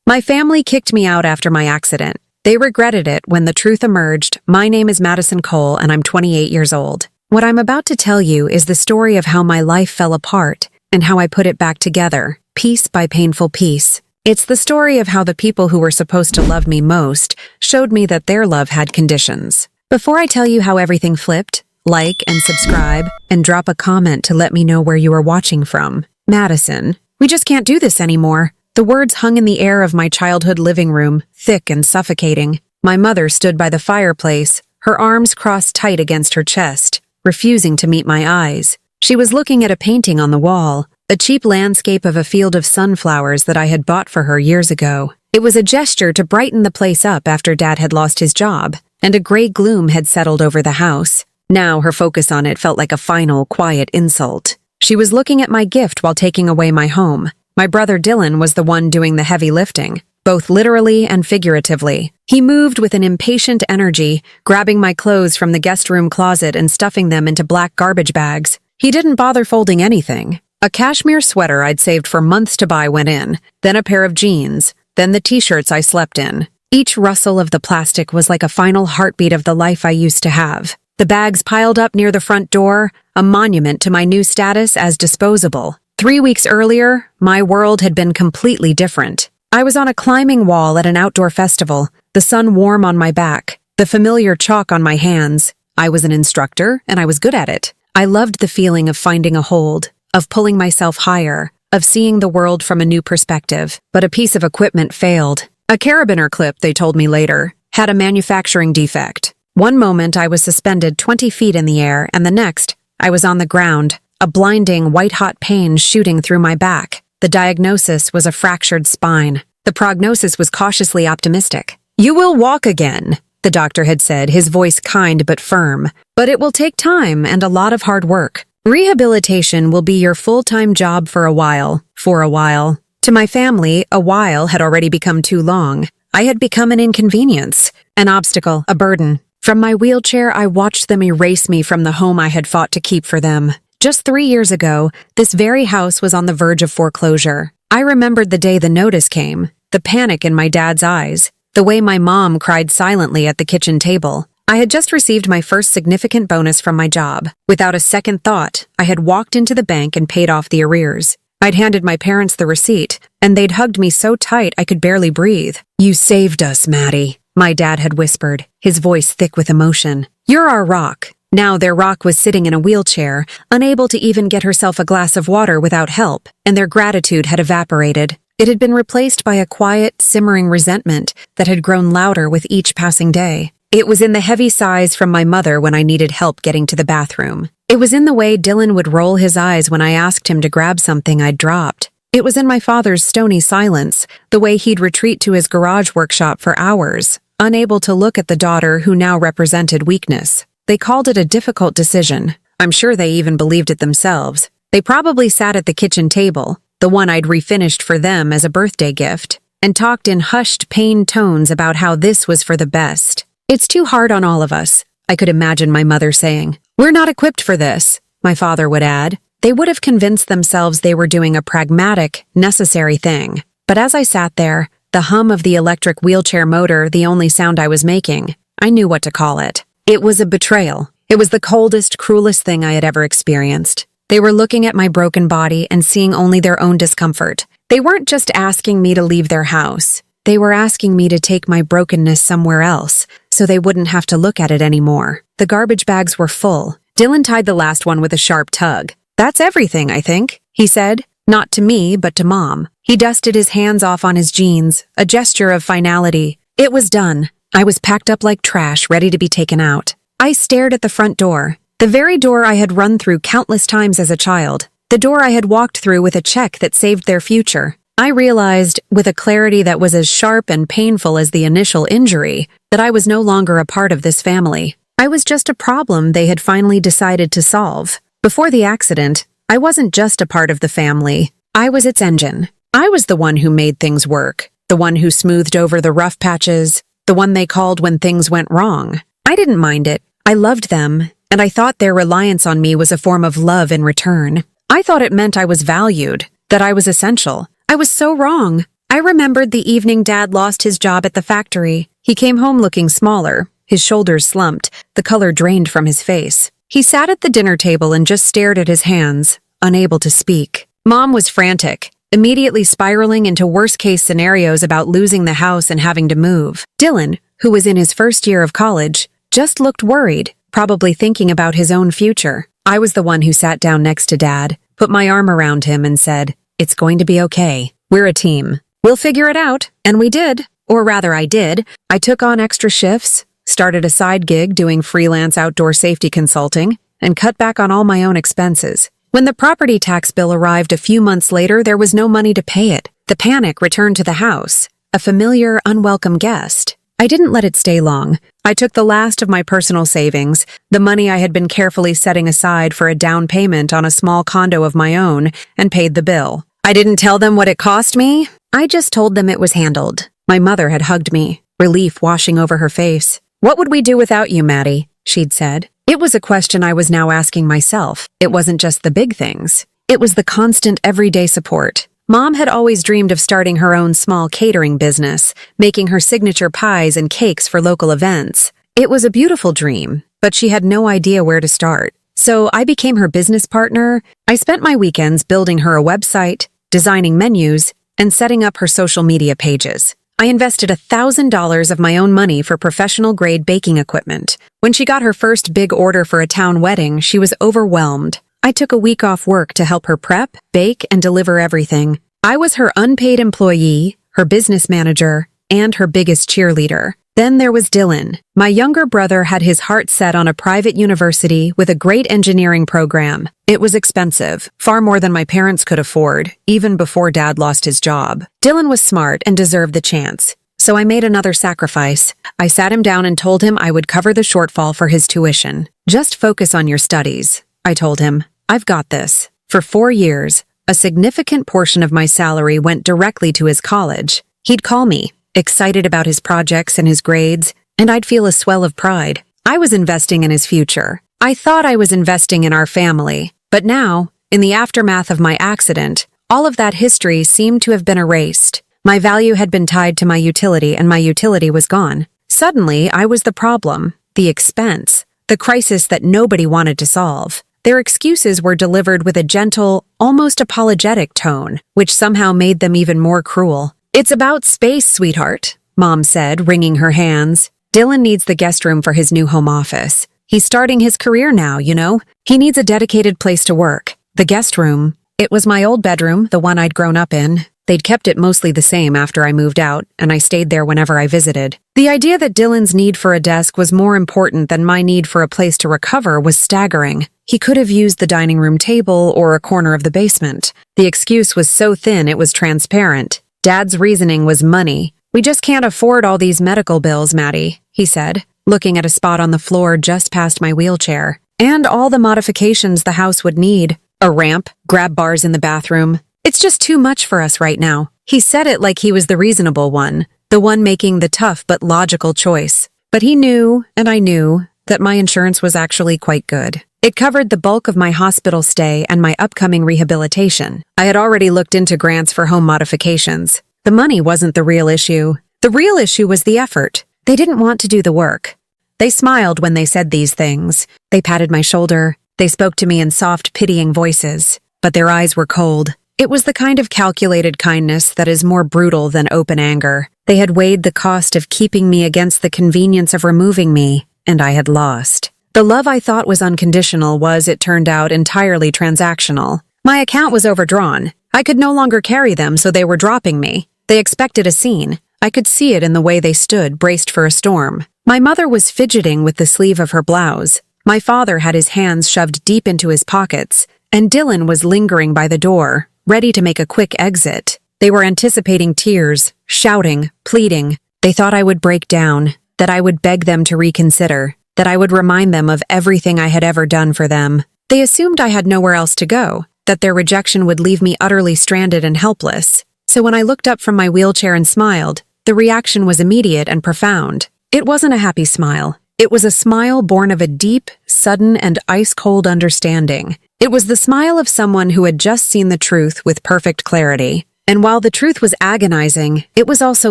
My family kicked me out after my accident. They regretted it when the truth emerged. My name is Madison Cole, and I'm 28 years old. What I'm about to tell you is the story of how my life fell apart and how I put it back together, piece by painful piece. It's the story of how the people who were supposed to love me most showed me that their love had conditions. Before I tell you how everything flipped, like and subscribe, and drop a comment to let me know where you are watching from. Madison, we just can't do this anymore. The words hung in the air of my childhood living room, thick and suffocating. My mother stood by the fireplace, her arms crossed tight against her chest, refusing to meet my eyes. She was looking at a painting on the wall, a cheap landscape of a field of sunflowers that I had bought for her years ago. It was a gesture to brighten the place up after Dad had lost his job, and a gray gloom had settled over the house. Now her focus on it felt like a final, quiet insult. She was looking at my gift while taking away my home. My brother Dylan was the one doing the heavy lifting, both literally and figuratively. He moved with an impatient energy, grabbing my clothes from the guest room closet and stuffing them into black garbage bags. He didn't bother folding anything. A cashmere sweater I'd saved for months to buy went in, then a pair of jeans, then the t-shirts I slept in. Each rustle of the plastic was like a final heartbeat of the life I used to have. The bags piled up near the front door, a monument to my new status as disposable. 3 weeks earlier, my world had been completely different. I was on a climbing wall at an outdoor festival, the sun warm on my back, the familiar chalk on my hands. I was an instructor, and I was good at it. I loved the feeling of finding a hold, of pulling myself higher, of seeing the world from a new perspective. But a piece of equipment failed. A carabiner clip, they told me later, had a manufacturing defect. One moment I was suspended 20 feet in the air, and the next, I was on the ground, a blinding, white-hot pain shooting through my back. The diagnosis was a fractured spine. The prognosis was cautiously optimistic. "You will walk again," the doctor had said, his voice kind but firm. "But it will take time and a lot of hard work. Rehabilitation will be your full-time job for a while." For a while. To my family, a while had already become too long. I had become an inconvenience, an obstacle, a burden. From my wheelchair, I watched them erase me from the home I had fought to keep for them. Just 3 years ago, this very house was on the verge of foreclosure. I remembered the day the notice came, the panic in my dad's eyes, the way my mom cried silently at the kitchen table. I had just received my first significant bonus from my job. Without a second thought, I had walked into the bank and paid off the arrears. I'd handed my parents the receipt, and they'd hugged me so tight I could barely breathe. "You saved us, Maddie," my dad had whispered, his voice thick with emotion. "You're our rock." Now their rock was sitting in a wheelchair, unable to even get herself a glass of water without help, and their gratitude had evaporated. It had been replaced by a quiet, simmering resentment that had grown louder with each passing day. It was in the heavy sighs from my mother when I needed help getting to the bathroom. It was in the way Dylan would roll his eyes when I asked him to grab something I'd dropped. It was in my father's stony silence, the way he'd retreat to his garage workshop for hours, unable to look at the daughter who now represented weakness. They called it a difficult decision. I'm sure they even believed it themselves. They probably sat at the kitchen table, the one I'd refinished for them as a birthday gift, and talked in hushed, pained tones about how this was for the best. "It's too hard on all of us," I could imagine my mother saying. "We're not equipped for this," my father would add. They would have convinced themselves they were doing a pragmatic, necessary thing. But as I sat there, the hum of the electric wheelchair motor the only sound I was making, I knew what to call it. It was a betrayal. It was the coldest, cruelest thing I had ever experienced. They were looking at my broken body and seeing only their own discomfort. They weren't just asking me to leave their house. They were asking me to take my brokenness somewhere else, so they wouldn't have to look at it anymore. The garbage bags were full. Dylan tied the last one with a sharp tug. "That's everything, I think," he said. Not to me, but to Mom. He dusted his hands off on his jeans, a gesture of finality. It was done. I was packed up like trash, ready to be taken out. I stared at the front door, the very door I had run through countless times as a child, the door I had walked through with a check that saved their future. I realized, with a clarity that was as sharp and painful as the initial injury, that I was no longer a part of this family. I was just a problem they had finally decided to solve. Before the accident, I wasn't just a part of the family. I was its engine. I was the one who made things work, the one who smoothed over the rough patches, the one they called when things went wrong. I didn't mind it. I loved them, and I thought their reliance on me was a form of love in return. I thought it meant I was valued, that I was essential. I was so wrong. I remembered the evening Dad lost his job at the factory. He came home looking smaller, his shoulders slumped, the color drained from his face. He sat at the dinner table and just stared at his hands, unable to speak. Mom was frantic, immediately spiraling into worst-case scenarios about losing the house and having to move. Dylan, who was in his first year of college, just looked worried, probably thinking about his own future. I was the one who sat down next to Dad, put my arm around him and said, "It's going to be okay. We're a team. We'll figure it out." And we did. Or rather, I did. I took on extra shifts, started a side gig doing freelance outdoor safety consulting, and cut back on all my own expenses. When the property tax bill arrived a few months later, there was no money to pay it. The panic returned to the house, a familiar, unwelcome guest. I didn't let it stay long. I took the last of my personal savings, the money I had been carefully setting aside for a down payment on a small condo of my own, and paid the bill. I didn't tell them what it cost me. I just told them it was handled. My mother had hugged me, relief washing over her face. "What would we do without you, Maddie?" she'd said. It was a question I was now asking myself. It wasn't just the big things. It was the constant everyday support. Mom had always dreamed of starting her own small catering business, making her signature pies and cakes for local events. It was a beautiful dream, but she had no idea where to start. So I became her business partner. I spent my weekends building her a website, designing menus, and setting up her social media pages. I invested $1,000 of my own money for professional-grade baking equipment. When she got her first big order for a town wedding, she was overwhelmed. I took a week off work to help her prep, bake, and deliver everything. I was her unpaid employee, her business manager, and her biggest cheerleader. Then there was Dylan. My younger brother had his heart set on a private university with a great engineering program. It was expensive, far more than my parents could afford, even before Dad lost his job. Dylan was smart and deserved the chance. So I made another sacrifice. I sat him down and told him I would cover the shortfall for his tuition. "Just focus on your studies," I told him. "I've got this." For 4 years, a significant portion of my salary went directly to his college. He'd call me, excited about his projects and his grades, and I'd feel a swell of pride. I was investing in his future. I thought I was investing in our family. But now, in the aftermath of my accident, all of that history seemed to have been erased. My value had been tied to my utility, and my utility was gone. Suddenly, I was the problem, the expense, the crisis that nobody wanted to solve. Their excuses were delivered with a gentle, almost apologetic tone, which somehow made them even more cruel. "It's about space, sweetheart," Mom said, wringing her hands. "Dylan needs the guest room for his new home office. He's starting his career now, you know? He needs a dedicated place to work. The guest room. It was my old bedroom, the one I'd grown up in. They'd kept it mostly the same after I moved out, and I stayed there whenever I visited. The idea that Dylan's need for a desk was more important than my need for a place to recover was staggering. He could have used the dining room table or a corner of the basement. The excuse was so thin it was transparent. Dad's reasoning was money. "We just can't afford all these medical bills, Maddie," he said, looking at a spot on the floor just past my wheelchair. "And all the modifications the house would need. A ramp, grab bars in the bathroom. It's just too much for us right now." He said it like he was the reasonable one, the one making the tough but logical choice. But he knew, and I knew, that my insurance was actually quite good. It covered the bulk of my hospital stay and my upcoming rehabilitation. I had already looked into grants for home modifications. The money wasn't the real issue. The real issue was the effort. They didn't want to do the work. They smiled when they said these things. They patted my shoulder. They spoke to me in soft, pitying voices. But their eyes were cold. It was the kind of calculated kindness that is more brutal than open anger. They had weighed the cost of keeping me against the convenience of removing me, and I had lost. The love I thought was unconditional was, it turned out, entirely transactional. My account was overdrawn. I could no longer carry them, so they were dropping me. They expected a scene. I could see it in the way they stood, braced for a storm. My mother was fidgeting with the sleeve of her blouse. My father had his hands shoved deep into his pockets, and Dylan was lingering by the door, ready to make a quick exit. They were anticipating tears, shouting, pleading. They thought I would break down, that I would beg them to reconsider, that I would remind them of everything I had ever done for them. They assumed I had nowhere else to go, that their rejection would leave me utterly stranded and helpless. So when I looked up from my wheelchair and smiled, the reaction was immediate and profound. It wasn't a happy smile. It was a smile born of a deep, sudden, and ice-cold understanding. It was the smile of someone who had just seen the truth with perfect clarity. And while the truth was agonizing, it was also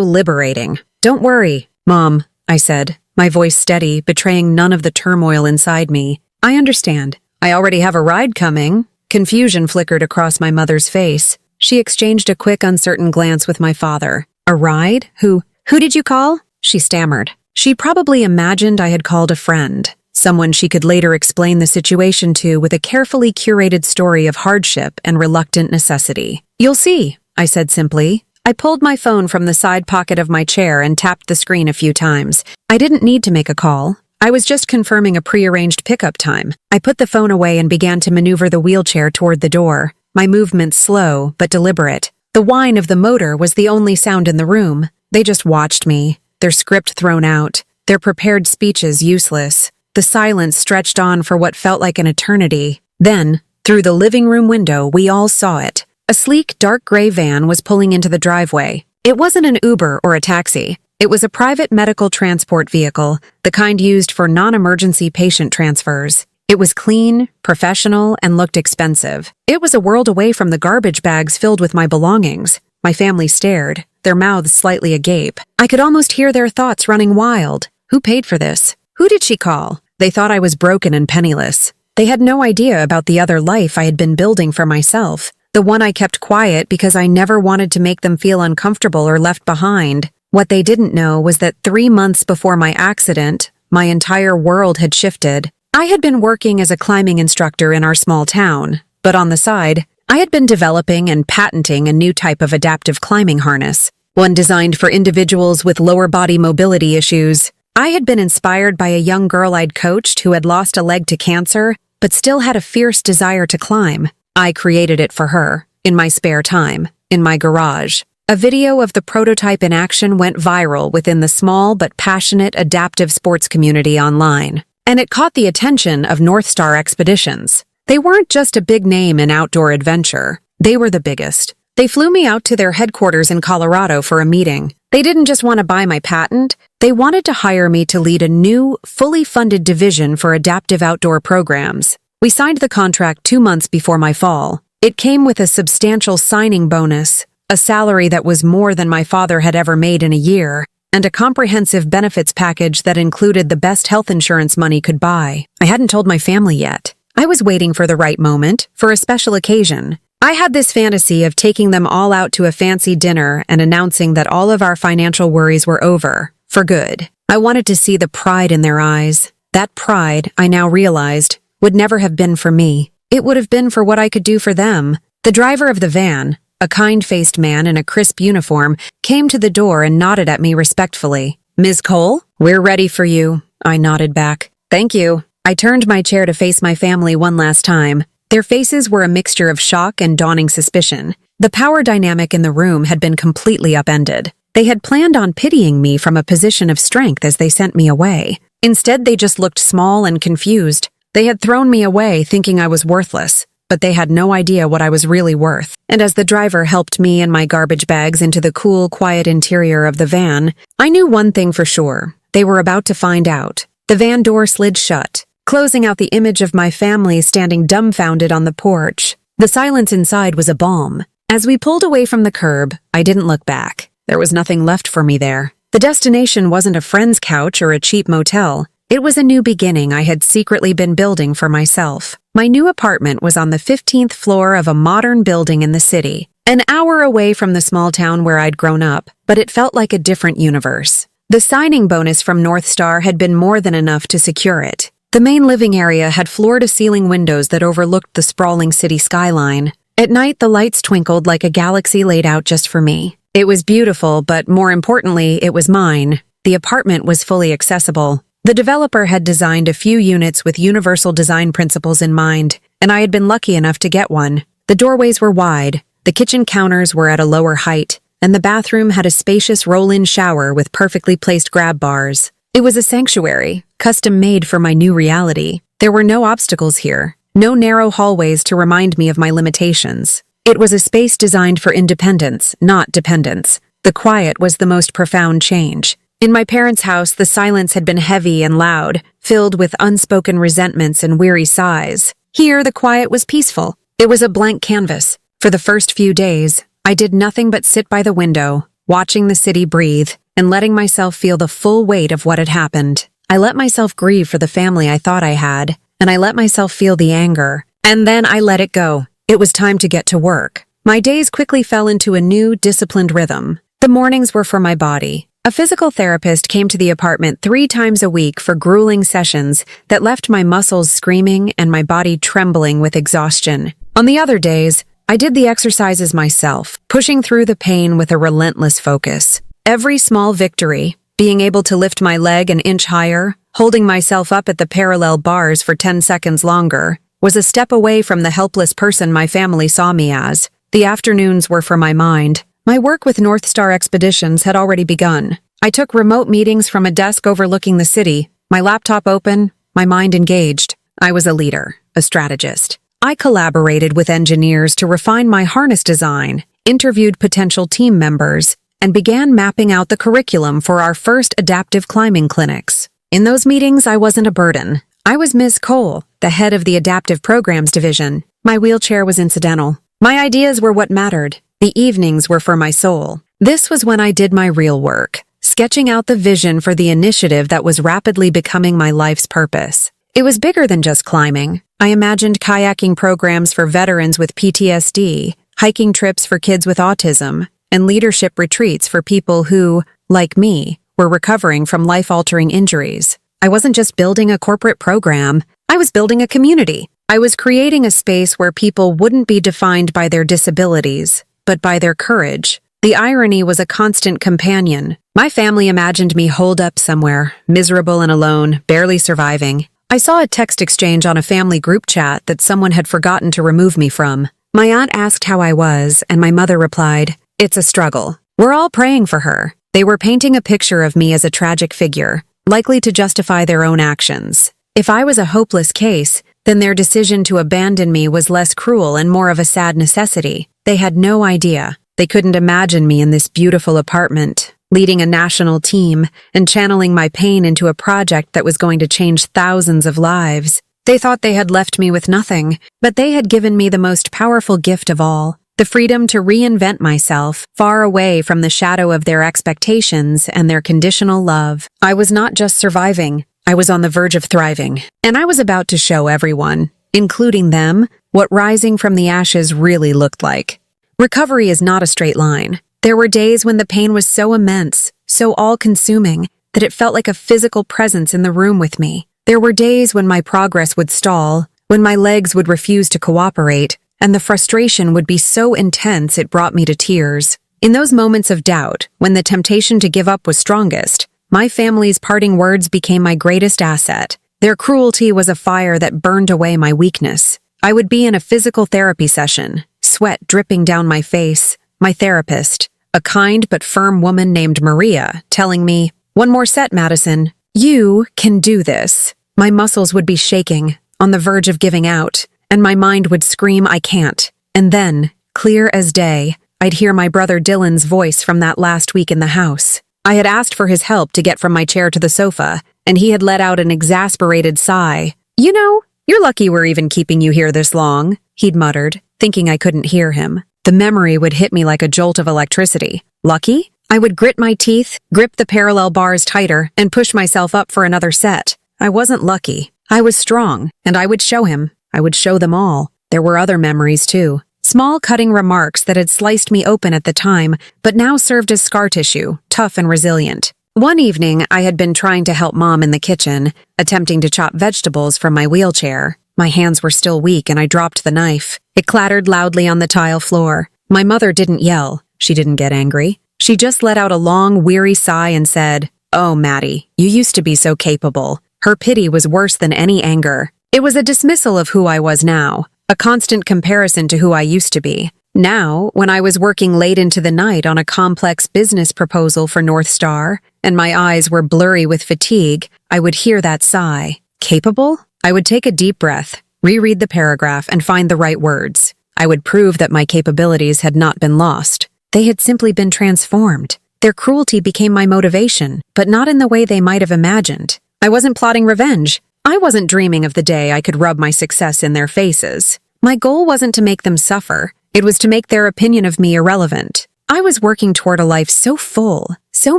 liberating. "Don't worry, Mom," I said, my voice steady, betraying none of the turmoil inside me. "I understand. I already have a ride coming." Confusion flickered across my mother's face. She exchanged a quick, uncertain glance with my father. "A ride? Who did you call?" she stammered. She probably imagined I had called a friend, someone she could later explain the situation to with a carefully curated story of hardship and reluctant necessity. "You'll see," I said simply. I pulled my phone from the side pocket of my chair and tapped the screen a few times. I didn't need to make a call. I was just confirming a prearranged pickup time. I put the phone away and began to maneuver the wheelchair toward the door, my movements slow but deliberate. The whine of the motor was the only sound in the room. They just watched me, their script thrown out, their prepared speeches useless. The silence stretched on for what felt like an eternity. Then, through the living room window, we all saw it. A sleek, dark gray van was pulling into the driveway. It wasn't an Uber or a taxi. It was a private medical transport vehicle, the kind used for non-emergency patient transfers. It was clean, professional, and looked expensive. It was a world away from the garbage bags filled with my belongings. My family stared, their mouths slightly agape. I could almost hear their thoughts running wild. Who paid for this? Who did she call? They thought I was broken and penniless. They had no idea about the other life I had been building for myself. The one I kept quiet because I never wanted to make them feel uncomfortable or left behind. What they didn't know was that 3 months before my accident, my entire world had shifted. I had been working as a climbing instructor in our small town, but on the side, I had been developing and patenting a new type of adaptive climbing harness, one designed for individuals with lower body mobility issues. I had been inspired by a young girl I'd coached who had lost a leg to cancer, but still had a fierce desire to climb. I created it for her, in my spare time, in my garage. A video of the prototype in action went viral within the small but passionate adaptive sports community online, and it caught the attention of North Star Expeditions. They weren't just a big name in outdoor adventure. They were the biggest. They flew me out to their headquarters in Colorado for a meeting. They didn't just want to buy my patent. They wanted to hire me to lead a new, fully funded division for adaptive outdoor programs. We signed the contract 2 months before my fall. It came with a substantial signing bonus, a salary that was more than my father had ever made in a year, and a comprehensive benefits package that included the best health insurance money could buy. I hadn't told my family yet. I was waiting for the right moment, for a special occasion. I had this fantasy of taking them all out to a fancy dinner and announcing that all of our financial worries were over, for good. I wanted to see the pride in their eyes. That pride, I now realized, would never have been for me. It would have been for what I could do for them. The driver of the van, a kind-faced man in a crisp uniform, came to the door and nodded at me respectfully. "Ms. Cole, we're ready for you," I nodded back. "Thank you." I turned my chair to face my family one last time. Their faces were a mixture of shock and dawning suspicion. The power dynamic in the room had been completely upended. They had planned on pitying me from a position of strength as they sent me away. Instead, they just looked small and confused. They had thrown me away thinking I was worthless, but they had no idea what I was really worth. And as the driver helped me and my garbage bags into the cool, quiet interior of the van, I knew one thing for sure. They were about to find out. The van door slid shut, closing out the image of my family standing dumbfounded on the porch. The silence inside was a balm. As we pulled away from the curb, I didn't look back. There was nothing left for me there. The destination wasn't a friend's couch or a cheap motel. It was a new beginning I had secretly been building for myself. My new apartment was on the 15th floor of a modern building in the city, an hour away from the small town where I'd grown up, but it felt like a different universe. The signing bonus from North Star had been more than enough to secure it. The main living area had floor-to-ceiling windows that overlooked the sprawling city skyline. At night, the lights twinkled like a galaxy laid out just for me. It was beautiful, but more importantly, it was mine. The apartment was fully accessible. The developer had designed a few units with universal design principles in mind, and I had been lucky enough to get one. The doorways were wide, the kitchen counters were at a lower height, and the bathroom had a spacious roll-in shower with perfectly placed grab bars. It was a sanctuary, custom-made for my new reality. There were no obstacles here, no narrow hallways to remind me of my limitations. It was a space designed for independence, not dependence. The quiet was the most profound change. In my parents' house, the silence had been heavy and loud, filled with unspoken resentments and weary sighs. Here, the quiet was peaceful. It was a blank canvas. For the first few days, I did nothing but sit by the window, watching the city breathe, and letting myself feel the full weight of what had happened. I let myself grieve for the family I thought I had, and I let myself feel the anger. And then I let it go. It was time to get to work. My days quickly fell into a new, disciplined rhythm. The mornings were for my body. A physical therapist came to the apartment 3 times a week for grueling sessions that left my muscles screaming and my body trembling with exhaustion. On the other days, I did the exercises myself, pushing through the pain with a relentless focus. Every small victory, being able to lift my leg an inch higher, holding myself up at the parallel bars for 10 seconds longer, was a step away from the helpless person my family saw me as. The afternoons were for my mind. My work with North Star Expeditions had already begun. I took remote meetings from a desk overlooking the city, my laptop open, my mind engaged. I was a leader, a strategist. I collaborated with engineers to refine my harness design, interviewed potential team members, and began mapping out the curriculum for our first adaptive climbing clinics. In those meetings, I wasn't a burden. I was Ms. Cole, the head of the Adaptive Programs Division. My wheelchair was incidental. My ideas were what mattered. The evenings were for my soul. This was when I did my real work, sketching out the vision for the initiative that was rapidly becoming my life's purpose. It was bigger than just climbing. I imagined kayaking programs for veterans with PTSD, hiking trips for kids with autism, and leadership retreats for people who, like me, were recovering from life-altering injuries. I wasn't just building a corporate program, I was building a community. I was creating a space where people wouldn't be defined by their disabilities, but by their courage. The irony was a constant companion. My family imagined me holed up somewhere, miserable and alone, barely surviving. I saw a text exchange on a family group chat that someone had forgotten to remove me from. My aunt asked how I was, and my mother replied, "It's a struggle. We're all praying for her." They were painting a picture of me as a tragic figure, likely to justify their own actions. If I was a hopeless case, then their decision to abandon me was less cruel and more of a sad necessity. They had no idea. They couldn't imagine me in this beautiful apartment, leading a national team and channeling my pain into a project that was going to change thousands of lives. They thought they had left me with nothing, but they had given me the most powerful gift of all, the freedom to reinvent myself, far away from the shadow of their expectations and their conditional love. I was not just surviving, I was on the verge of thriving, and I was about to show everyone, including them, what rising from the ashes really looked like. Recovery is not a straight line. There were days when the pain was so immense, so all-consuming, that it felt like a physical presence in the room with me. There were days when my progress would stall, when my legs would refuse to cooperate, and the frustration would be so intense it brought me to tears. In those moments of doubt, when the temptation to give up was strongest, my family's parting words became my greatest asset. Their cruelty was a fire that burned away my weakness. I would be in a physical therapy session, sweat dripping down my face, my therapist, a kind but firm woman named Maria, telling me, "One more set, Madison. You can do this." My muscles would be shaking, on the verge of giving out, and my mind would scream, "I can't." And then, clear as day, I'd hear my brother Dylan's voice from that last week in the house. I had asked for his help to get from my chair to the sofa, and he had let out an exasperated sigh. "You know, you're lucky we're even keeping you here this long," he'd muttered, thinking I couldn't hear him. The memory would hit me like a jolt of electricity. Lucky? I would grit my teeth, grip the parallel bars tighter, and push myself up for another set. I wasn't lucky. I was strong, and I would show him. I would show them all. There were other memories, too. Small cutting remarks that had sliced me open at the time, but now served as scar tissue, tough and resilient. One evening, I had been trying to help Mom in the kitchen, attempting to chop vegetables from my wheelchair. My hands were still weak and I dropped the knife. It clattered loudly on the tile floor. My mother didn't yell. She didn't get angry. She just let out a long, weary sigh and said, "Oh, Maddie, you used to be so capable." Her pity was worse than any anger. It was a dismissal of who I was now, a constant comparison to who I used to be. Now, when I was working late into the night on a complex business proposal for North Star, and my eyes were blurry with fatigue, I would hear that sigh. Capable? I would take a deep breath, reread the paragraph, and find the right words. I would prove that my capabilities had not been lost. They had simply been transformed. Their cruelty became my motivation, but not in the way they might have imagined. I wasn't plotting revenge. I wasn't dreaming of the day I could rub my success in their faces. My goal wasn't to make them suffer. It was to make their opinion of me irrelevant. I was working toward a life so full, so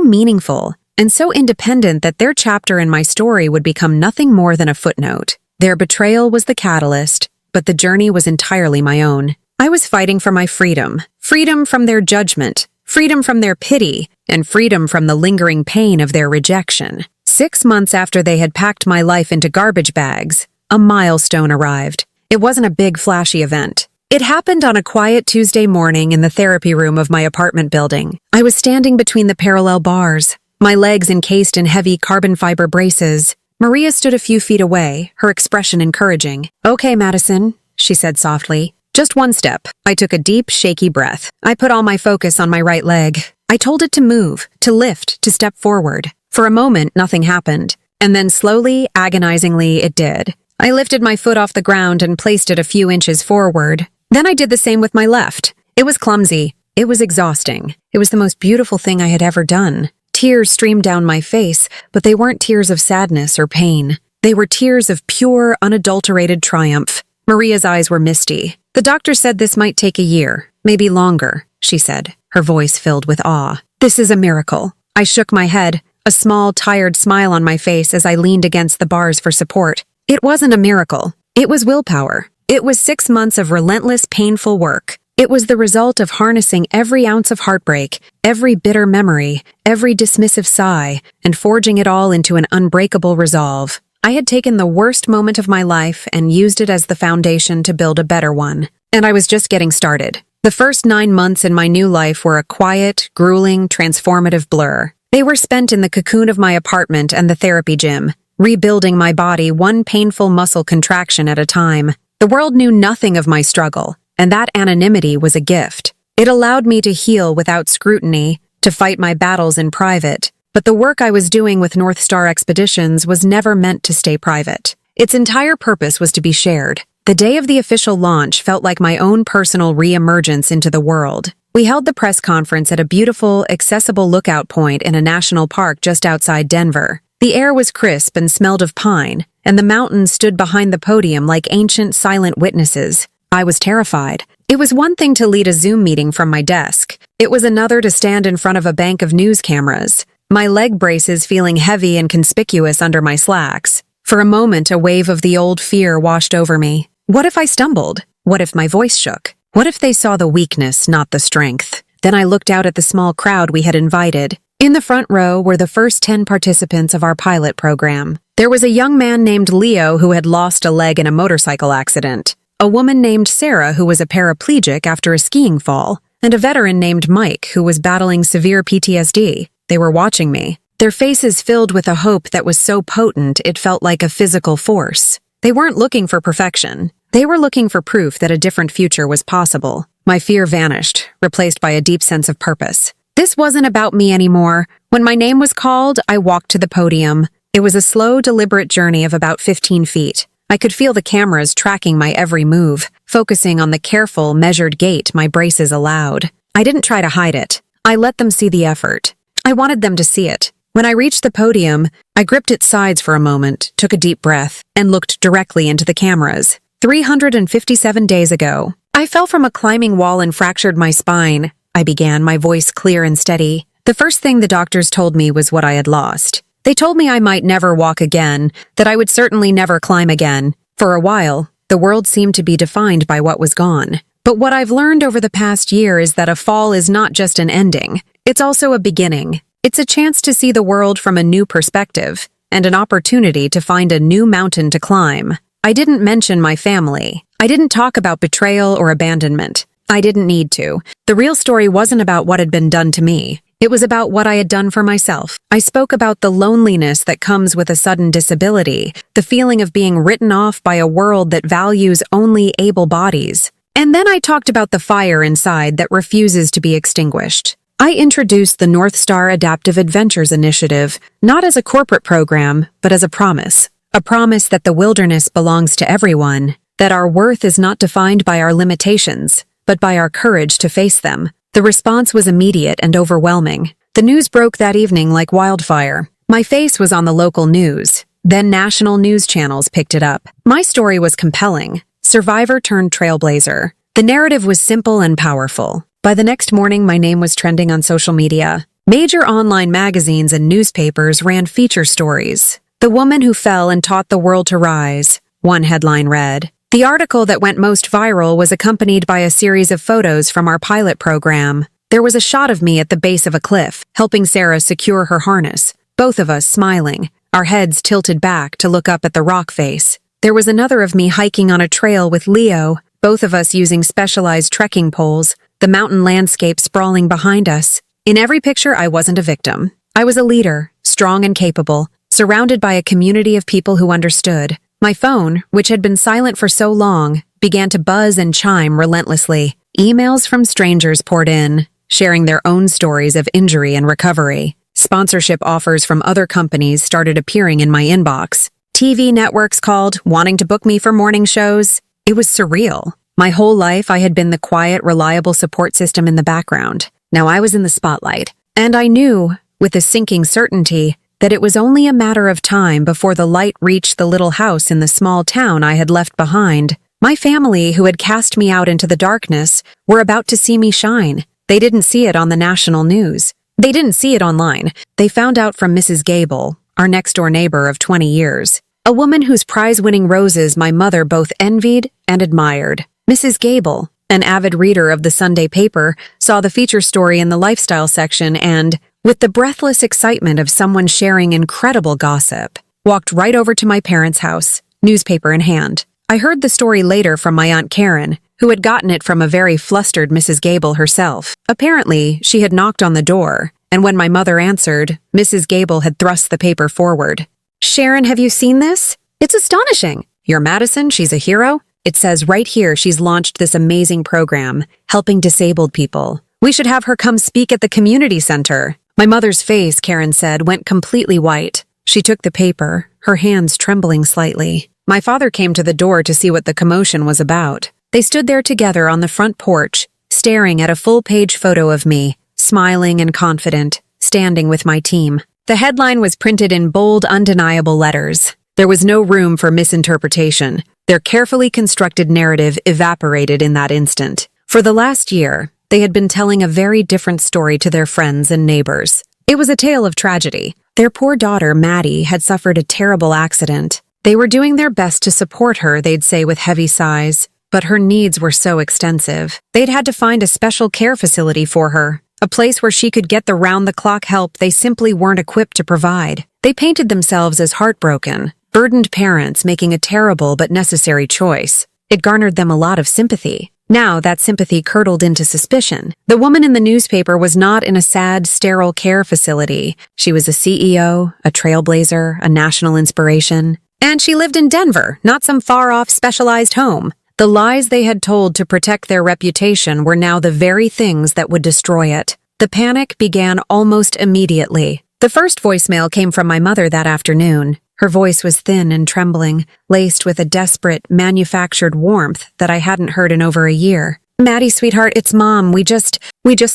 meaningful, and so independent that their chapter in my story would become nothing more than a footnote. Their betrayal was the catalyst, but the journey was entirely my own. I was fighting for my freedom. Freedom from their judgment, freedom from their pity, and freedom from the lingering pain of their rejection. 6 months after they had packed my life into garbage bags, a milestone arrived. It wasn't a big, flashy event. It happened on a quiet Tuesday morning in the therapy room of my apartment building. I was standing between the parallel bars, my legs encased in heavy carbon fiber braces. Maria stood a few feet away, her expression encouraging. "Okay, Madison," she said softly. "Just one step." I took a deep, shaky breath. I put all my focus on my right leg. I told it to move, to lift, to step forward. For a moment, nothing happened. And then slowly, agonizingly, it did. I lifted my foot off the ground and placed it a few inches forward. Then I did the same with my left. It was clumsy. It was exhausting. It was the most beautiful thing I had ever done. Tears streamed down my face, but they weren't tears of sadness or pain. They were tears of pure, unadulterated triumph. Maria's eyes were misty. "The doctor said this might take a year, maybe longer," she said, her voice filled with awe. "This is a miracle." I shook my head, a small, tired smile on my face as I leaned against the bars for support. It wasn't a miracle. It was willpower. It was 6 months of relentless, painful work. It was the result of harnessing every ounce of heartbreak, every bitter memory, every dismissive sigh, and forging it all into an unbreakable resolve. I had taken the worst moment of my life and used it as the foundation to build a better one. And I was just getting started. The first 9 months in my new life were a quiet, grueling, transformative blur. They were spent in the cocoon of my apartment and the therapy gym, rebuilding my body one painful muscle contraction at a time. The world knew nothing of my struggle, and that anonymity was a gift. It allowed me to heal without scrutiny, to fight my battles in private. But the work I was doing with North Star Expeditions was never meant to stay private. Its entire purpose was to be shared. The day of the official launch felt like my own personal re-emergence into the world. We held the press conference at a beautiful, accessible lookout point in a national park just outside Denver. The air was crisp and smelled of pine, and the mountains stood behind the podium like ancient, silent witnesses. I was terrified. It was one thing to lead a Zoom meeting from my desk. It was another to stand in front of a bank of news cameras, my leg braces feeling heavy and conspicuous under my slacks. For a moment, a wave of the old fear washed over me. What if I stumbled? What if my voice shook? What if they saw the weakness, not the strength? Then I looked out at the small crowd we had invited. In the front row were the first 10 participants of our pilot program. There was a young man named Leo who had lost a leg in a motorcycle accident, a woman named Sarah who was a paraplegic after a skiing fall, and a veteran named Mike who was battling severe PTSD. They were watching me, their faces filled with a hope that was so potent it felt like a physical force. They weren't looking for perfection. They were looking for proof that a different future was possible. My fear vanished, replaced by a deep sense of purpose. This wasn't about me anymore. When my name was called, I walked to the podium. It was a slow, deliberate journey of about 15 feet. I could feel the cameras tracking my every move, focusing on the careful, measured gait my braces allowed. I didn't try to hide it. I let them see the effort. I wanted them to see it. When I reached the podium, I gripped its sides for a moment, took a deep breath, and looked directly into the cameras. 357 days ago, I fell from a climbing wall and fractured my spine. I began, my voice clear and steady. The first thing the doctors told me was what I had lost. They told me I might never walk again, that I would certainly never climb again. For a while, the world seemed to be defined by what was gone. But what I've learned over the past year is that a fall is not just an ending. It's also a beginning. It's a chance to see the world from a new perspective, and an opportunity to find a new mountain to climb. I didn't mention my family. I didn't talk about betrayal or abandonment. I didn't need to. The real story wasn't about what had been done to me. It was about what I had done for myself. I spoke about the loneliness that comes with a sudden disability, the feeling of being written off by a world that values only able bodies. And then I talked about the fire inside that refuses to be extinguished. I introduced the North Star Adaptive Adventures Initiative, not as a corporate program, but as a promise that the wilderness belongs to everyone, that our worth is not defined by our limitations, but by our courage to face them. The response was immediate and overwhelming. The news broke that evening like wildfire. My face was on the local news. Then national news channels picked it up. My story was compelling. Survivor turned trailblazer. The narrative was simple and powerful. By the next morning, my name was trending on social media. Major online magazines and newspapers ran feature stories. "The woman who fell and taught the world to rise," one headline read. The article that went most viral was accompanied by a series of photos from our pilot program. There was a shot of me at the base of a cliff, helping Sarah secure her harness, both of us smiling, our heads tilted back to look up at the rock face. There was another of me hiking on a trail with Leo, both of us using specialized trekking poles, the mountain landscape sprawling behind us. In every picture, I wasn't a victim. I was a leader, strong and capable, surrounded by a community of people who understood. My phone, which had been silent for so long, began to buzz and chime relentlessly. Emails from strangers poured in, sharing their own stories of injury and recovery. Sponsorship offers from other companies started appearing in my inbox. TV networks called, wanting to book me for morning shows. It was surreal. My whole life, I had been the quiet, reliable support system in the background. Now I was in the spotlight. And I knew, with a sinking certainty, that it was only a matter of time before the light reached the little house in the small town I had left behind. My family, who had cast me out into the darkness, were about to see me shine. They didn't see it on the national news. They didn't see it online. They found out from Mrs. Gable, our next-door neighbor of 20 years, a woman whose prize-winning roses my mother both envied and admired. Mrs. Gable, an avid reader of the Sunday paper, saw the feature story in the lifestyle section and, with the breathless excitement of someone sharing incredible gossip, walked right over to my parents' house, newspaper in hand. I heard the story later from my Aunt Karen, who had gotten it from a very flustered Mrs. Gable herself. Apparently, she had knocked on the door, and when my mother answered, Mrs. Gable had thrust the paper forward. "Sharon, have you seen this? It's astonishing. Your Madison, she's a hero. It says right here she's launched this amazing program, helping disabled people. We should have her come speak at the community center." My mother's face, Karen said, went completely white. She took the paper, her hands trembling slightly. My father came to the door to see what the commotion was about. They stood there together on the front porch, staring at a full-page photo of me, smiling and confident, standing with my team. The headline was printed in bold, undeniable letters. There was no room for misinterpretation. Their carefully constructed narrative evaporated in that instant. For the last year, they had been telling a very different story to their friends and neighbors. It was a tale of tragedy. Their poor daughter, Maddie, had suffered a terrible accident. They were doing their best to support her, they'd say with heavy sighs, but her needs were so extensive. They'd had to find a special care facility for her, a place where she could get the round-the-clock help they simply weren't equipped to provide. They painted themselves as heartbroken, burdened parents making a terrible but necessary choice. It garnered them a lot of sympathy. Now that sympathy curdled into suspicion. The woman in the newspaper was not in a sad, sterile care facility. She was a CEO, a trailblazer, a national inspiration. And she lived in Denver, not some far-off specialized home. The lies they had told to protect their reputation were now the very things that would destroy it. The panic began almost immediately. The first voicemail came from my mother that afternoon. Her voice was thin and trembling, laced with a desperate, manufactured warmth that I hadn't heard in over a year. "Maddie, sweetheart, it's Mom. We just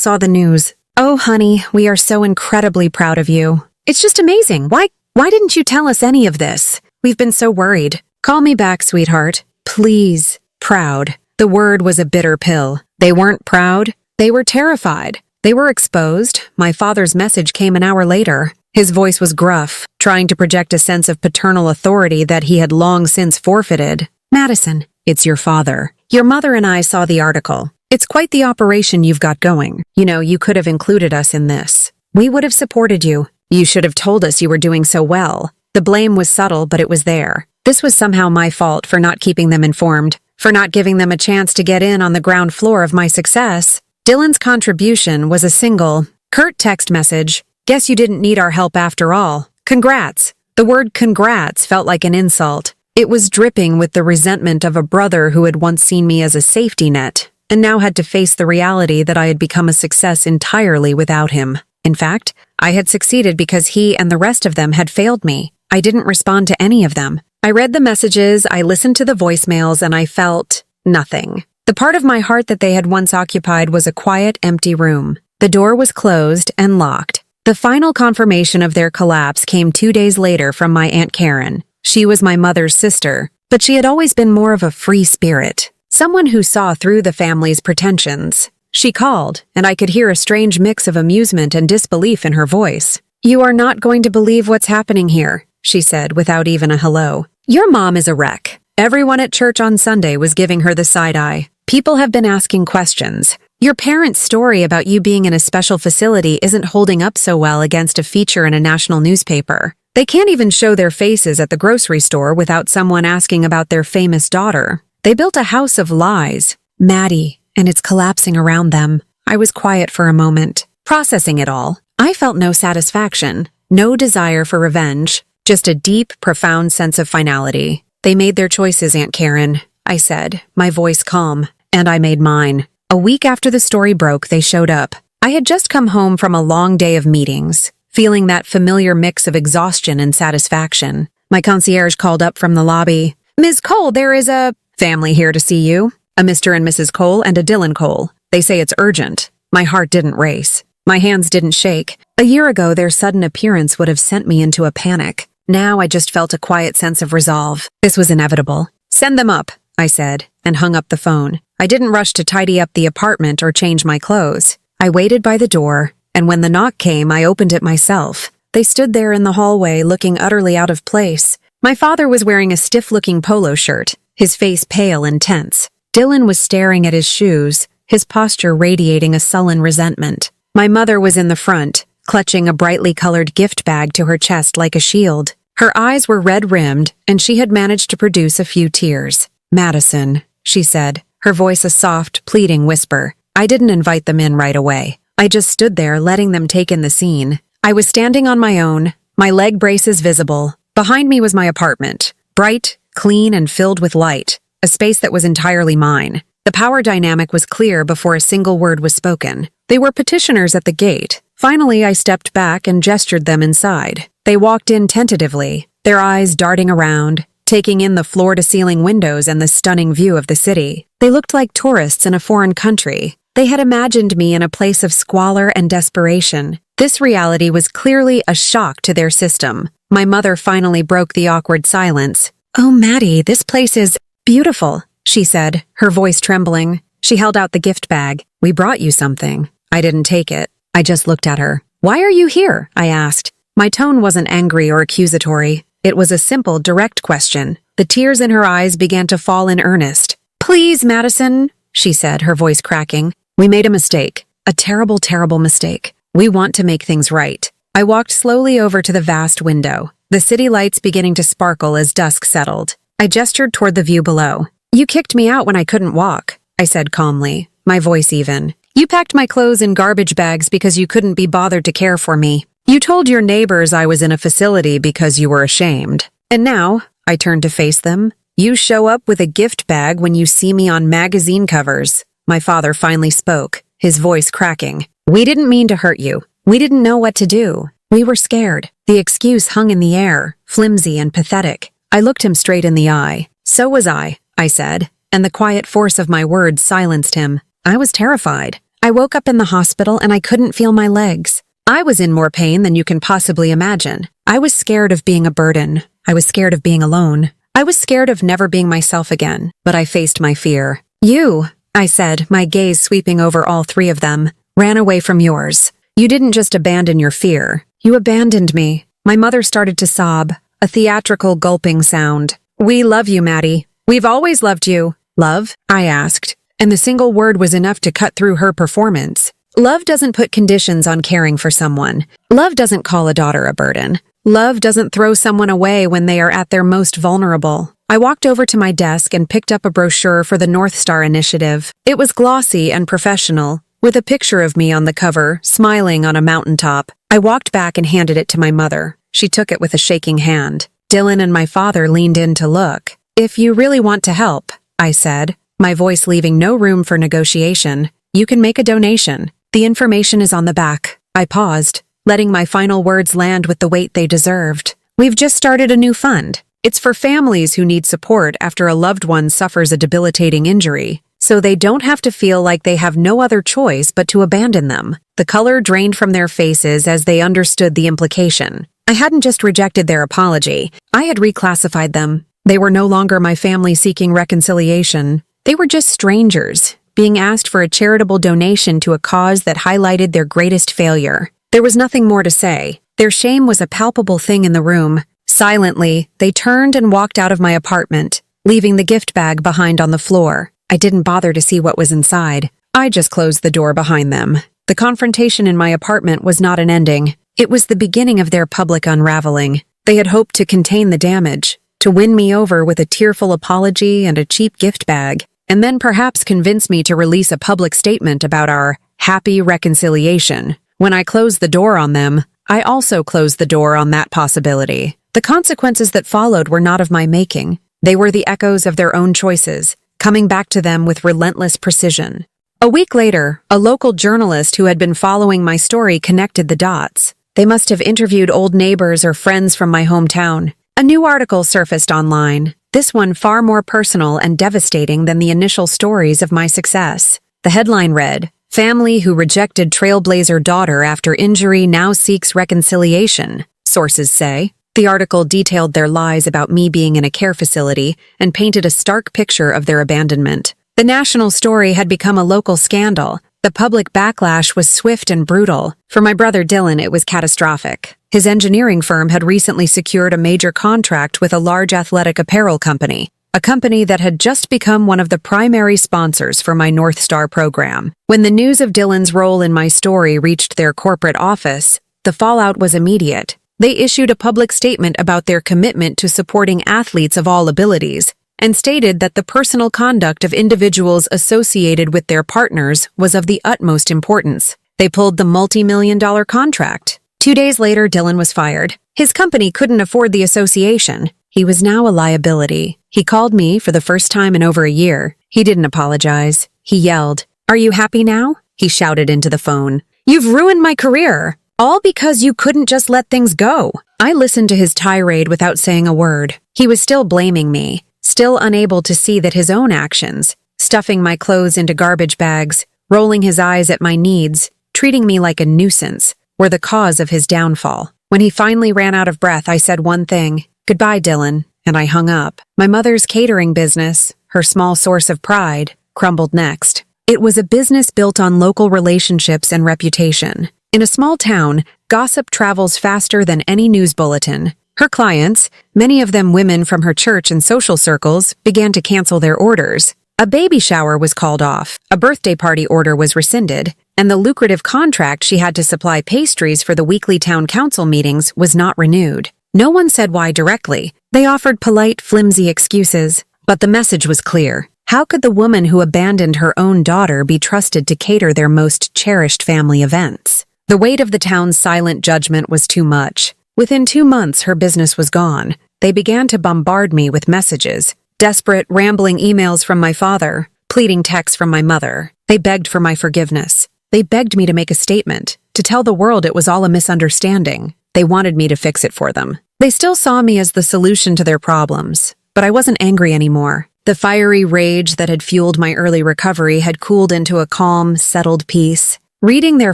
saw the news. Oh, honey, we are so incredibly proud of you. It's just amazing. Why didn't you tell us any of this? We've been so worried. Call me back, sweetheart. Please." Proud. The word was a bitter pill. They weren't proud. They were terrified. They were exposed. My father's message came an hour later. His voice was gruff, trying to project a sense of paternal authority that he had long since forfeited. "Madison, it's your father. Your mother and I saw the article. It's quite the operation you've got going. You know, you could have included us in this. We would have supported you. You should have told us you were doing so well." The blame was subtle, but it was there. This was somehow my fault for not keeping them informed, for not giving them a chance to get in on the ground floor of my success. Dylan's contribution was a single, curt text message. "Guess you didn't need our help after all. Congrats." The word congrats felt like an insult. It was dripping with the resentment of a brother who had once seen me as a safety net, and now had to face the reality that I had become a success entirely without him. In fact, I had succeeded because he and the rest of them had failed me. I didn't respond to any of them. I read the messages, I listened to the voicemails, and I felt nothing. The part of my heart that they had once occupied was a quiet, empty room. The door was closed and locked. The final confirmation of their collapse came 2 days later from my Aunt Karen. She was my mother's sister, but she had always been more of a free spirit, someone who saw through the family's pretensions. She called, and I could hear a strange mix of amusement and disbelief in her voice. "You are not going to believe what's happening here," she said without even a hello. "Your mom is a wreck." Everyone at church on Sunday was giving her the side eye. People have been asking questions. Your parents' story about you being in a special facility isn't holding up so well against a feature in a national newspaper. They can't even show their faces at the grocery store without someone asking about their famous daughter. They built a house of lies, Maddie, and it's collapsing around them. I was quiet for a moment, processing it all. I felt no satisfaction, no desire for revenge, just a deep, profound sense of finality. "They made their choices, Aunt Karen," I said, my voice calm, "and I made mine." A week after the story broke, they showed up. I had just come home from a long day of meetings, feeling that familiar mix of exhaustion and satisfaction. My concierge called up from the lobby. "Ms. Cole, there is a family here to see you. A Mr. and Mrs. Cole and a Dylan Cole. They say it's urgent." My heart didn't race. My hands didn't shake. A year ago, their sudden appearance would have sent me into a panic. Now I just felt a quiet sense of resolve. This was inevitable. "Send them up," I said, and hung up the phone. I didn't rush to tidy up the apartment or change my clothes. I waited by the door, and when the knock came, I opened it myself. They stood there in the hallway, looking utterly out of place. My father was wearing a stiff-looking polo shirt, his face pale and tense. Dylan was staring at his shoes, his posture radiating a sullen resentment. My mother was in the front, clutching a brightly colored gift bag to her chest like a shield. Her eyes were red-rimmed, and she had managed to produce a few tears. "Madison," she said, her voice a soft, pleading whisper. I didn't invite them in right away. I just stood there, letting them take in the scene. I was standing on my own, my leg braces visible. Behind me was my apartment, bright, clean, and filled with light, a space that was entirely mine. The power dynamic was clear before a single word was spoken. They were petitioners at the gate. Finally, I stepped back and gestured them inside. They walked in tentatively, their eyes darting around, taking in the floor-to-ceiling windows and the stunning view of the city. They looked like tourists in a foreign country. They had imagined me in a place of squalor and desperation. This reality was clearly a shock to their system. My mother finally broke the awkward silence. "Oh, Maddie, this place is beautiful," she said, her voice trembling. She held out the gift bag. "We brought you something." I didn't take it. I just looked at her. "Why are you here?" I asked. My tone wasn't angry or accusatory. It was a simple, direct question. The tears in her eyes began to fall in earnest. "Please, Madison," she said, her voice cracking. "We made a mistake. A terrible, terrible mistake. We want to make things right." I walked slowly over to the vast window, the city lights beginning to sparkle as dusk settled. I gestured toward the view below. "You kicked me out when I couldn't walk," I said calmly, my voice even. "You packed my clothes in garbage bags because you couldn't be bothered to care for me. You told your neighbors I was in a facility because you were ashamed. And now," I turned to face them, "you show up with a gift bag when you see me on magazine covers." My father finally spoke, his voice cracking. "We didn't mean to hurt you. We didn't know what to do. We were scared." The excuse hung in the air, flimsy and pathetic. I looked him straight in the eye. "So was I said, and the quiet force of my words silenced him. I was terrified. I woke up in the hospital and I couldn't feel my legs. I was in more pain than you can possibly imagine. I was scared of being a burden. I was scared of being alone. I was scared of never being myself again, but I faced my fear. "You," I said, my gaze sweeping over all three of them, "ran away from yours. You didn't just abandon your fear. You abandoned me." My mother started to sob, a theatrical gulping sound. "We love you, Maddie. We've always loved you." "Love?" I asked, and the single word was enough to cut through her performance. Love doesn't put conditions on caring for someone. Love doesn't call a daughter a burden. Love doesn't throw someone away when they are at their most vulnerable. I walked over to my desk and picked up a brochure for the North Star Initiative. It was glossy and professional, with a picture of me on the cover, smiling on a mountaintop. I walked back and handed it to my mother. She took it with a shaking hand. Dylan and my father leaned in to look. "If you really want to help," I said, my voice leaving no room for negotiation, "you can make a donation. The information is on the back." I paused, letting my final words land with the weight they deserved. "We've just started a new fund. It's for families who need support after a loved one suffers a debilitating injury, so they don't have to feel like they have no other choice but to abandon them." The color drained from their faces as they understood the implication. I hadn't just rejected their apology. I had reclassified them. They were no longer my family seeking reconciliation. They were just strangers, being asked for a charitable donation to a cause that highlighted their greatest failure. There was nothing more to say. Their shame was a palpable thing in the room. Silently, they turned and walked out of my apartment, leaving the gift bag behind on the floor. I didn't bother to see what was inside. I just closed the door behind them. The confrontation in my apartment was not an ending. It was the beginning of their public unraveling. They had hoped to contain the damage, to win me over with a tearful apology and a cheap gift bag, and then perhaps convince me to release a public statement about our happy reconciliation. When I closed the door on them, I also closed the door on that possibility. The consequences that followed were not of my making. They were the echoes of their own choices, coming back to them with relentless precision. A week later, a local journalist who had been following my story connected the dots. They must have interviewed old neighbors or friends from my hometown. A new article surfaced online, this one far more personal and devastating than the initial stories of my success. The headline read, "Family who rejected trailblazer daughter after injury now seeks reconciliation," sources say. The article detailed their lies about me being in a care facility and painted a stark picture of their abandonment. The national story had become a local scandal. The public backlash was swift and brutal. For my brother Dylan, it was catastrophic. His engineering firm had recently secured a major contract with a large athletic apparel company, a company that had just become one of the primary sponsors for my North Star program. When the news of Dylan's role in my story reached their corporate office, the fallout was immediate. They issued a public statement about their commitment to supporting athletes of all abilities, and stated that the personal conduct of individuals associated with their partners was of the utmost importance. They pulled the multi-million-dollar contract. 2 days later, Dylan was fired. His company couldn't afford the association. He was now a liability. He called me for the first time in over a year. He didn't apologize. He yelled, "Are you happy now?" He shouted into the phone. "You've ruined my career. All because you couldn't just let things go." I listened to his tirade without saying a word. He was still blaming me, still unable to see that his own actions, stuffing my clothes into garbage bags, rolling his eyes at my needs, treating me like a nuisance, were the cause of his downfall. When he finally ran out of breath, I said one thing, "Goodbye, Dylan," and I hung up. My mother's catering business, her small source of pride, crumbled next. It was a business built on local relationships and reputation. In a small town, gossip travels faster than any news bulletin. Her clients, many of them women from her church and social circles, began to cancel their orders. A baby shower was called off, a birthday party order was rescinded, and the lucrative contract she had to supply pastries for the weekly town council meetings was not renewed. No one said why directly. They offered polite, flimsy excuses. But the message was clear. How could the woman who abandoned her own daughter be trusted to cater their most cherished family events? The weight of the town's silent judgment was too much. Within 2 months, her business was gone. They began to bombard me with messages, desperate, rambling emails from my father, pleading texts from my mother. They begged for my forgiveness. They begged me to make a statement, to tell the world it was all a misunderstanding. They wanted me to fix it for them. They still saw me as the solution to their problems, but I wasn't angry anymore. The fiery rage that had fueled my early recovery had cooled into a calm, settled peace. Reading their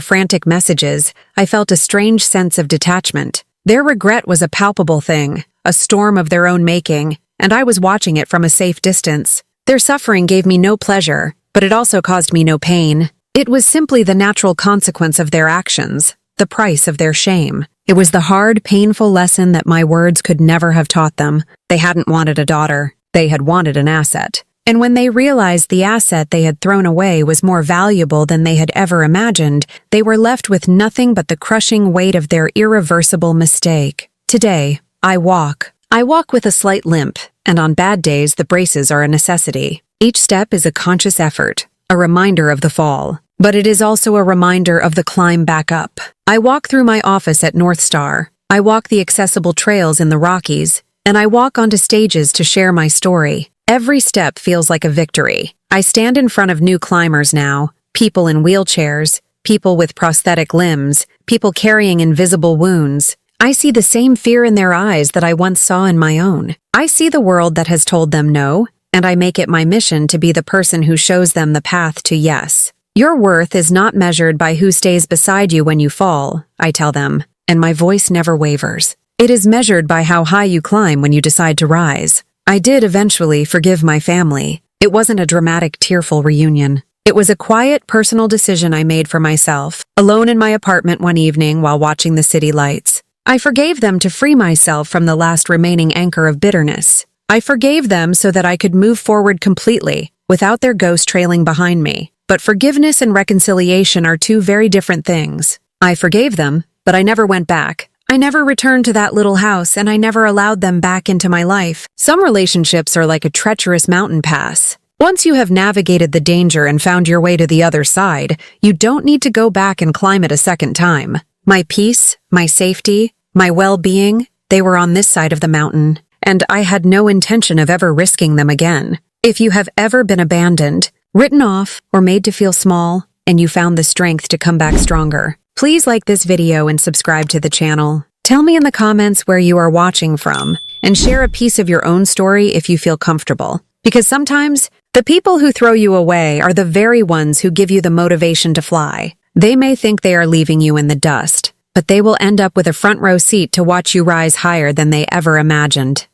frantic messages, I felt a strange sense of detachment. Their regret was a palpable thing, a storm of their own making, and I was watching it from a safe distance. Their suffering gave me no pleasure, but it also caused me no pain. It was simply the natural consequence of their actions, the price of their shame. It was the hard, painful lesson that my words could never have taught them. They hadn't wanted a daughter. They had wanted an asset. And when they realized the asset they had thrown away was more valuable than they had ever imagined, they were left with nothing but the crushing weight of their irreversible mistake. Today, I walk. I walk with a slight limp, and on bad days the braces are a necessity. Each step is a conscious effort, a reminder of the fall. But it is also a reminder of the climb back up. I walk through my office at North Star. I walk the accessible trails in the Rockies, and I walk onto stages to share my story. Every step feels like a victory. I stand in front of new climbers now, people in wheelchairs, people with prosthetic limbs, people carrying invisible wounds. I see the same fear in their eyes that I once saw in my own. I see the world that has told them no, and I make it my mission to be the person who shows them the path to yes. Your worth is not measured by who stays beside you when you fall, I tell them, and my voice never wavers. It is measured by how high you climb when you decide to rise. I did eventually forgive my family. It wasn't a dramatic, tearful reunion. It was a quiet, personal decision I made for myself, alone in my apartment one evening while watching the city lights. I forgave them to free myself from the last remaining anchor of bitterness. I forgave them so that I could move forward completely, without their ghost trailing behind me. But forgiveness and reconciliation are two very different things. I forgave them, but I never went back. I never returned to that little house, and I never allowed them back into my life. Some relationships are like a treacherous mountain pass. Once you have navigated the danger and found your way to the other side, you don't need to go back and climb it a second time. My peace, my safety, my well-being, they were on this side of the mountain, and I had no intention of ever risking them again. If you have ever been abandoned, written off, or made to feel small, and you found the strength to come back stronger, please like this video and subscribe to the channel. Tell me in the comments where you are watching from, and share a piece of your own story if you feel comfortable. Because sometimes, the people who throw you away are the very ones who give you the motivation to fly. They may think they are leaving you in the dust, but they will end up with a front row seat to watch you rise higher than they ever imagined.